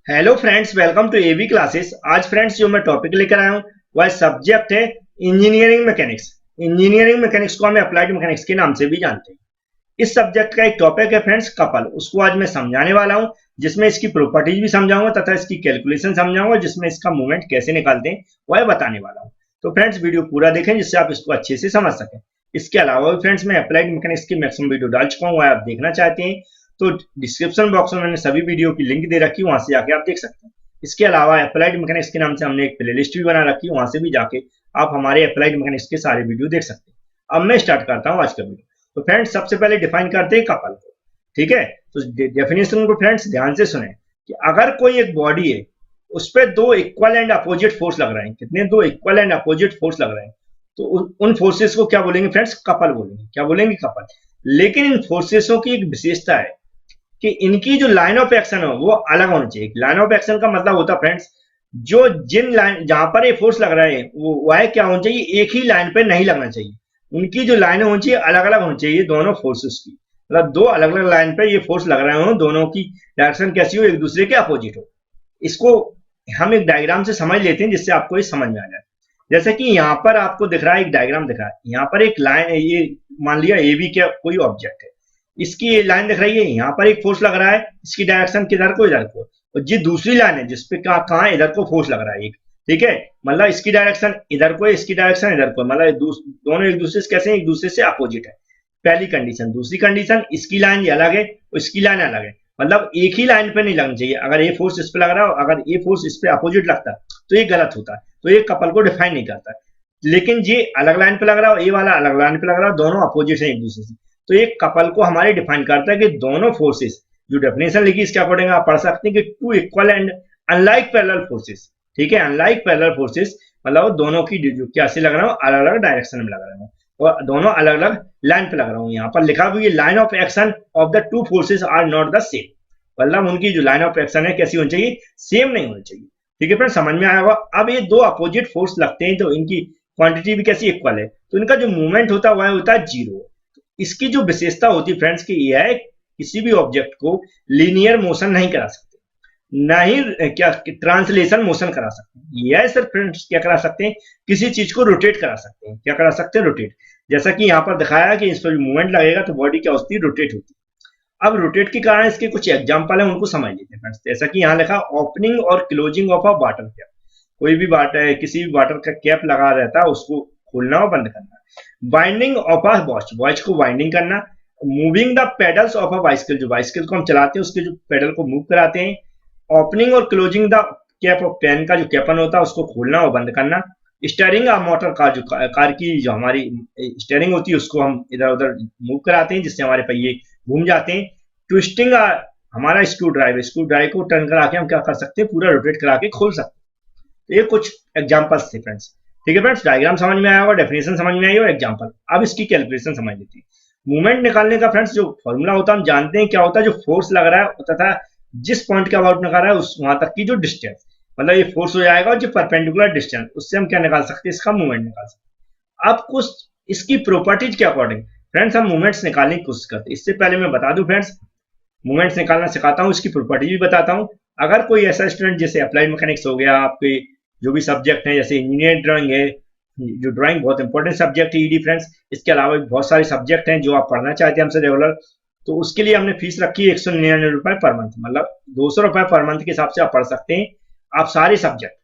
Hello friends, welcome to AV classes. आज friends जो मैं टॉपिक लेकर आया हूँ वह सब्जेक्ट है इंजीनियरिंग मैकेनिक्स। इंजीनियरिंग मैकेनिक्स को हम अप्लाइड मैकेनिक्स के नाम से भी जानते हैं। इस सब्जेक्ट का एक टॉपिक है फ्रेंड्स कपल, उसको आज मैं समझाने वाला हूँ, जिसमें इसकी प्रॉपर्टीज भी समझाऊंगा तथा इसकी कैलकुलेशन समझाऊंगा, जिसमें इसका मूवमेंट कैसे निकालते हैं वह बताने वाला हूँ। तो फ्रेंड्स वीडियो पूरा देखें जिससे आप इसको अच्छे से समझ सकें। इसके अलावा भी फ्रेंड्स मैं अप्लाइड मैकेनिक्स की मैक्सिमम वीडियो डाल चुका हूँ, वह आप देखना चाहते हैं तो डिस्क्रिप्शन बॉक्स में मैंने सभी वीडियो की लिंक दे रखी है, वहां से जाके आप देख सकते हैं। इसके अलावा अप्लाइड मैकेनिक्स के नाम से हमने एक प्लेलिस्ट भी बना रखी है, वहां से भी जाके आप हमारे अप्लाइड मैकेनिक्स के सारे वीडियो देख सकते हैं। अब मैं स्टार्ट करता हूँ आज का वीडियो। तो फ्रेंड्स सबसे पहले डिफाइन करते हैं कपल को। ठीक है, तो डेफिनेशन को फ्रेंड्स ध्यान से सुने कि अगर कोई एक बॉडी है उस पर दो इक्वल एंड अपोजिट फोर्स लग रहे हैं, कितने दो इक्वल एंड अपोजिट फोर्स लग रहे हैं, तो उन फोर्सेस को क्या बोलेंगे फ्रेंड्स? कपल बोलेंगे। क्या बोलेंगे? कपल। लेकिन इन फोर्सेसों की एक विशेषता है कि इनकी जो लाइन ऑफ एक्शन है वो अलग होनी चाहिए। लाइन ऑफ एक्शन का मतलब होता है फ्रेंड्स, जो जिन लाइन जहां पर ये फोर्स लग रहा है वो वह क्या होना चाहिए, एक ही लाइन पे नहीं लगना चाहिए। उनकी जो लाइन होनी चाहिए अलग अलग होनी चाहिए दोनों फोर्सेस की। मतलब दो अलग अलग लाइन पे ये फोर्स लग रहे हो, दोनों की डायरेक्शन कैसी हो, एक दूसरे के अपोजिट हो। इसको हम एक डायग्राम से समझ लेते हैं जिससे आपको ये समझ में आ जाए। जैसे कि यहाँ पर आपको दिख रहा है, एक डायग्राम दिख रहा है, यहाँ पर एक लाइन है, ये मान लिया ए बी का कोई ऑब्जेक्ट है, इसकी लाइन दिख रही है, यहाँ पर एक फोर्स लग रहा है, इसकी डायरेक्शन किधर को? इधर को। और जी दूसरी लाइन है जिसपे कहाँ इधर को फोर्स लग रहा है एक। ठीक है, मतलब इसकी डायरेक्शन इधर को, इसकी डायरेक्शन इधर को, मतलब दोनों एक दूसरे से कैसे, एक दूसरे से अपोजिट है। पहली कंडीशन। दूसरी कंडीशन, इसकी लाइन ये अलग है और इसकी लाइन अलग है, मतलब एक ही लाइन पे नहीं लगना चाहिए। अगर ये फोर्स इस पे लग रहा हो, अगर ये फोर्स इस पे अपोजिट लगता है तो ये गलत होता है, तो ये कपल को डिफाइन नहीं करता है। लेकिन ये अलग लाइन पे लग रहा हो, ये वाला अलग लाइन पे लग रहा हो, दोनों अपोजिट है एक दूसरे से, तो ये कपल को हमारे डिफाइन करता है कि दोनों फोर्सेस, जो डेफिनेशन लिखी इसके अकॉर्डिंग आप पढ़ सकते हैं कि two equal and unlike parallel forces. ठीक है, अनलाइक पैरेलल फोर्सेस मतलब दोनों की जो कैसे लग रहा हो, अलग अलग डायरेक्शन में लग रहा हो और दोनों अलग अलग लाइन पे लग रहा हूँ। यहाँ पर लिखा हुआ है line of action of the two forces are not the same, मतलब उनकी जो लाइन ऑफ एक्शन है कैसी होनी चाहिए, सेम नहीं होनी चाहिए। ठीक है फ्रेंड, समझ में आया होगा। अब ये दो अपोजिट फोर्स लगते हैं तो इनकी क्वांटिटी भी कैसी इक्वल है, तो इनका जो मूवमेंट होता है वह होता है जीरो। इसकी जो विशेषता होती है फ्रेंड्स की यह है, किसी भी ऑब्जेक्ट को लीनियर मोशन नहीं करा सकते, ना ही क्या ट्रांसलेशन मोशन करा सकते हैं। यह सिर्फ फ्रेंड्स क्या करा सकते हैं, किसी चीज को रोटेट करा सकते हैं। क्या करा सकते हैं? रोटेट। जैसा कि यहाँ पर दिखाया है कि इस पर जो मूवमेंट लगेगा तो बॉडी क्या होती है, रोटेट होती है। अब रोटेट के कारण इसके कुछ एग्जांपल है, उनको समझ लेते हैं फ्रेंड्स। जैसा कि यहाँ लिखा, ओपनिंग और closing of a water cap. कोई भी वाटर, किसी भी वाटर का कैप लगा रहता है उसको खोलना और बंद करना। Binding of a watch, watch को बाइंडिंग करना। Moving the pedals of a bicycle, जो बाइसिकल को हम चलाते हैं उसके जो पेडल को मूव कराते हैं। ओपनिंग और closing the cap of pen, का जो कैपन होता है उसको खोलना और बंद करना। स्टीयरिंग ऑफ मोटर, का जो कार की जो हमारी स्टीयरिंग होती है उसको हम इधर उधर मूव कराते हैं जिससे हमारे पहिए घूम जाते हैं। ट्विस्टिंग हमारा स्क्रू ड्राइव, स्क्रू ड्राइव को टर्न करा के हम क्या कर सकते हैं, पूरा रोटेट करा के खोल सकते हैं। तो ये कुछ एग्जांपल्स थे फ्रेंड्स। ठीक है फ्रेंड्स, डायग्राम समझ में आया होगा, डेफिनेशन समझ में आई और एग्जांपल। अब इसकी कैलकुलेशन समझ लेते हैं। मूवमेंट निकालने का फ्रेंड्स जो फॉर्मूला होता है हम जानते हैं क्या होता है, जो फोर्स लग रहा है तथा जिस पॉइंट का अबाउट निकाल रहा है उस वहां तक की जो डिस्टेंस, मतलब ये फोर्स हो जाएगा और जो परपेंडिकुलर डिस्टेंस, उससे हम क्या निकाल सकते हैं, इसका मूवमेंट निकाल सकते हैं। अब कुछ इसकी प्रॉपर्टीज के अकॉर्डिंग फ्रेंड्स हम मूवमेंट्स निकालने की कोशिश करते हैं। इससे पहले मैं बता दूं फ्रेंड्स, मूवमेंट्स निकालना सिखाता हूं, इसकी प्रॉपर्टी भी बताता हूं। अगर कोई ऐसा स्टूडेंट जैसे अप्लाइड मैकेनिक्स हो गया, आपके जो भी सब्जेक्ट है जैसे इंजीनियरिंग ड्राइंग है, जो ड्राइंग बहुत इंपॉर्टेंट सब्जेक्ट है ईडी फ्रेंड्स, इसके अलावा भी बहुत सारे सब्जेक्ट हैं जो आप पढ़ना चाहते हैं हमसे रेगुलर, तो उसके लिए हमने फीस रखी है 199 रुपए पर मंथ, मतलब 200 रुपए पर मंथ के हिसाब से आप पढ़ सकते हैं। आप सारे सब्जेक्ट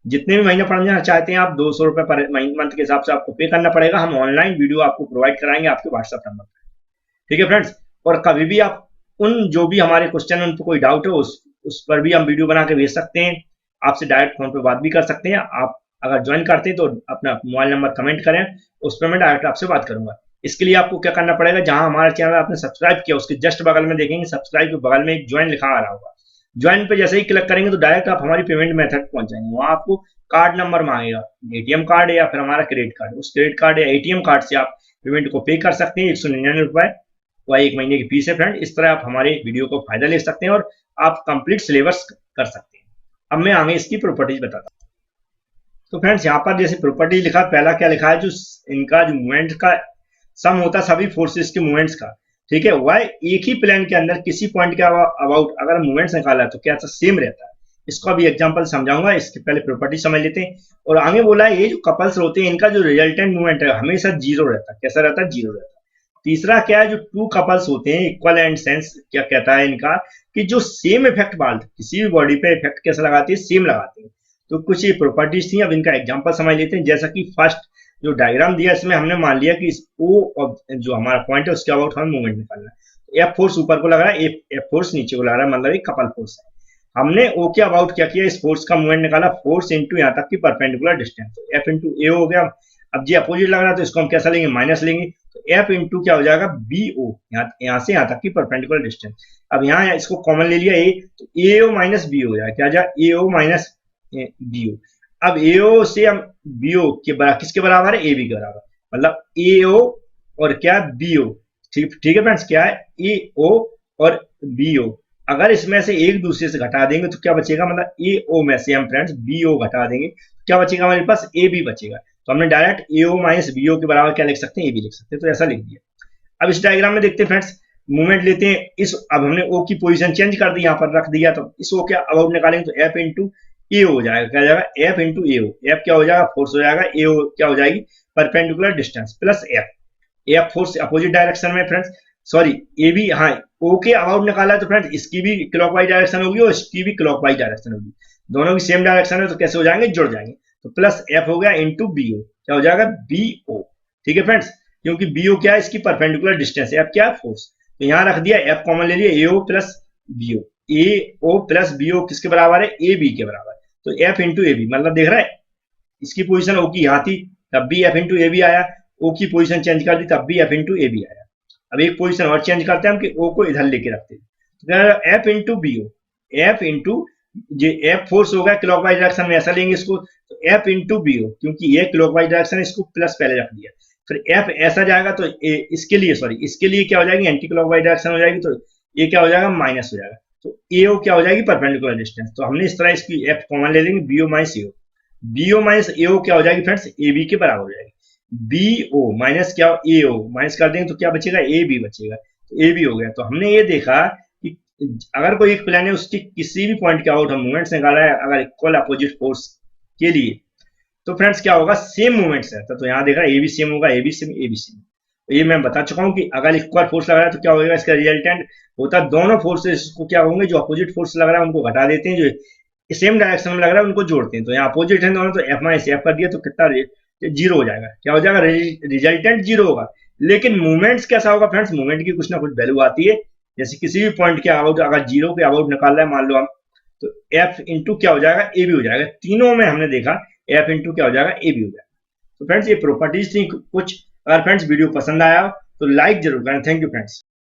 जितने भी महीने पढ़ना चाहते हैं आप 200 रुपए पर मंथ के हिसाब से आपको पे करना पड़ेगा। हम ऑनलाइन वीडियो आपको प्रोवाइड कराएंगे आपके व्हाट्सएप नंबर पर। ठीक है फ्रेंड्स, और कभी भी आप उन जो भी हमारे क्वेश्चन उन पर कोई डाउट हो उस पर भी हम वीडियो बना के भेज सकते हैं, आपसे डायरेक्ट फोन पे बात भी कर सकते हैं। आप अगर ज्वाइन करते हैं तो अपना मोबाइल नंबर कमेंट करें, उस पर मैं डायरेक्ट आपसे बात करूंगा। इसके लिए आपको क्या करना पड़ेगा, जहां हमारा चैनल आपने सब्सक्राइब किया उसके जस्ट बगल में देखेंगे, सब्सक्राइब के बगल में एक ज्वाइन लिखा आ रहा होगा। ज्वाइन पे जैसे ही क्लिक करेंगे तो डायरेक्ट आप हमारी पेमेंट मेथड पहुंच जाएंगे। वहां आपको कार्ड नंबर मांगेगा, एटीएम कार्ड है या फिर हमारा क्रेडिट कार्ड, उस क्रेडिट कार्ड या एटीएम कार्ड से आप पेमेंट को पे कर सकते हैं। 199 रुपए वह एक महीने की फीस है फ्रेंड। इस तरह आप हमारे वीडियो को फायदा ले सकते हैं और आप कंप्लीट सिलेबस कर सकते हैं। अब मैं आगे इसकी प्रॉपर्टीज बताता हूँ। तो फ्रेंड्स यहाँ पर जैसे प्रॉपर्टी लिखा, पहला क्या लिखा है, जो इनका जो मूवमेंट का सम होता है सभी फोर्सेस के मूवमेंट्स का। ठीक है, वह एक ही प्लेन के अंदर किसी पॉइंट के अबाउट अगर मूवमेंट्स निकाला है तो क्या सेम रहता है। इसका भी एग्जांपल समझाऊंगा, इसके पहले प्रॉपर्टी समझ लेते हैं। और आगे बोला है ये जो कपल्स होते हैं इनका जो रिजल्टेंट मूवमेंट है हमेशा जीरो रहता है। कैसा रहता है? जीरो रहता है। तीसरा क्या है, जो टू कपल्स होते हैं इक्वल एंड सेंस क्या कहता है इनका, कि जो सेम इफेक्ट डालते किसी भी बॉडी पे इफेक्ट कैसा लगाते हैं, सेम लगाते हैं। तो कुछ ये प्रॉपर्टीज थी, अब इनका एग्जांपल समझ लेते हैं। जैसा कि फर्स्ट जो डायग्राम दिया इसमें हमने मान लिया कि ओ जो हमारा पॉइंट है उसके अबाउट हमें मूवमेंट निकालना है। एफ फोर्स ऊपर को लग रहा है, एफ फोर्स नीचे को लग रहा है, मतलब एक कपल फोर्स है। हमने ओ के अबाउट क्या किया, इस फोर्स का मूवमेंट निकाला, फोर्स इंटू यहाँ तक की परपेंडिकुलर डिस्टेंस, तो एफ इंटू ए हो गया। अब जी अपोजिट लग रहा है तो इसको हम कैसा लेंगे, माइनस लेंगे, तो एफ इंटू क्या हो जाएगा, बी ओ, यहाँ से यहाँ तक की परपेंडिकुलर डिस्टेंस। अब यहाँ इसको कॉमन ले लिया ए, तो ए ओ माइनस बी हो जाएगा, क्या जाए, ए ओ माइनस बी ओ। अब ए ओ से हम बी ओ के बराबर किसके बराबर है, ए बी के बराबर, मतलब ए ओ और क्या बी ओ। ठीक ठीक है फ्रेंड्स, क्या है ए ओ और बी ओ। अगर इसमें से एक दूसरे से घटा देंगे तो क्या बचेगा, मतलब ए ओ में से हम फ्रेंड्स बी ओ घटा देंगे, क्या बचेगा हमारे पास, ए बी बचेगा। तो हमने डायरेक्ट ए ओ माइनस बी ओ के बराबर क्या लिख सकते हैं, ए बी लिख सकते हैं, तो ऐसा लिख दिया। अब इस डायग्राम में देखते हैं फ्रेंड्स, मूवमेंट लेते हैं इस, अब हमने ओ की पोजीशन चेंज कर दी, यहाँ पर रख दिया, तो इस ओ क्या अबाउट निकालेंगे, तो एफ इंटू ए हो जाएगा, क्या जाएगा, एफ इंटू ए ओ। एफ क्या हो जाएगा, फोर्स हो जाएगा, ए ओ क्या हो जाएगी, perpendicular distance, plus F, F force opposite direction में फ्रेंड्स, सॉरी ए बी, हाँ ओ के अबाउट निकाला है तो फ्रेंड्स इसकी भी क्लॉकवाइज डायरेक्शन होगी और इसकी भी क्लॉकवाइज डायरेक्शन होगी, दोनों की सेम डायरेक्शन है, तो कैसे हो जाएंगे, जुड़ जाएंगे। तो प्लस एफ हो गया इंटू बी ओ, क्या हो जाएगा, बी ओ। ठीक है फ्रेंड्स, क्योंकि बी ओ क्या है, इसकी परपेंडिकुलर डिस्टेंस, एफ क्या है, फोर्स, तो यहाँ रख दिया, एफ कॉमन ले लिया, ए ओ प्लस बी ओ, ए ओ प्लस बी ओ किसके बराबर है, ए बी के बराबर, तो एफ इंटू ए बी, मतलब देख रहा है इसकी पोजीशन ओ की यहाँ थी तब भी एफ इंटू ए बी आया, ओ की पोजीशन चेंज कर दी तब भी एफ इंटू ए बी आया। अब एक पोजीशन और चेंज करते हैं हम कि ओ को इधर लेके रखते हैं, तो F into B O, F into ये एफ फोर्स होगा क्लॉकवाइज डायरेक्शन में, ऐसा लेंगे इसको, तो एफ इंटू बी ओ, क्योंकि ये क्लॉकवाइज डायरेक्शन इसको प्लस पहले रख दिया, फिर एफ ऐसा जाएगा तो इसके लिए सॉरी इसके लिए क्या हो जाएगी, एंटी क्लॉकवाइज डायरेक्शन हो जाएगी, तो ये क्या हो जाएगा, माइनस हो जाएगा, तो ए ओ क्या हो जाएगी, परपेंडिकुलर डिस्टेंस। तो हमने इस तरह इसकी एफ कॉमन ले लेंगे, बी ओ माइनस ए ओ, बी ओ माइनस ए ओ क्या हो जाएगी फ्रेंड्स, ए बी के बराबर हो जाएगी, बी ओ माइनस क्या, ए ओ माइनस कर देंगे तो क्या बचेगा, ए बी बचेगा, तो ए बी हो गया। तो हमने ये देखा कि अगर कोई एक प्लेन है उसकी किसी भी पॉइंट के आउट हम मूवमेंट्स निकाला है अगर इक्वल अपोजिट फोर्स के लिए, तो फ्रेंड्स क्या होगा, सेम मूवमेंट्स रहता है। तो यहाँ देख रहा है ए बी सेम होगा, A B same, A B same. तो ये मैं बता चुका हूँ कि अगर इक्वल फोर्स लग रहा है तो क्या होगा, इसका रिजल्टेंट होता है दोनों फोर्सेस को क्या होंगे, जो अपोजिट फोर्स लग रहा है उनको घटा देते हैं, जो सेम डायरेक्शन में लग रहा है उनको जोड़ते हैं। तो यहाँ अपोजिट है दोनों, तो एफ माइनस एफ कर दिया तो कितना जीरो हो जाएगा, क्या हो जाएगा, रिजल्टेंट जीरो होगा। लेकिन मूवमेंट्स कैसा होगा फ्रेंड्स, मूवमेंट की कुछ ना कुछ वैल्यू आती है, जैसे किसी भी पॉइंट के अबाउट अगर जीरो के अबाउट निकाल रहा है मान लो हम, तो एफ इंटू क्या हो जाएगा, ए बी हो जाएगा। तीनों में हमने देखा एफ इंटू क्या हो जाएगा, ए बी हो जाएगा। तो फ्रेंड्स ये प्रॉपर्टीज थी कुछ। अगर फ्रेंड्स वीडियो पसंद आया तो लाइक जरूर करें। Thank you friends.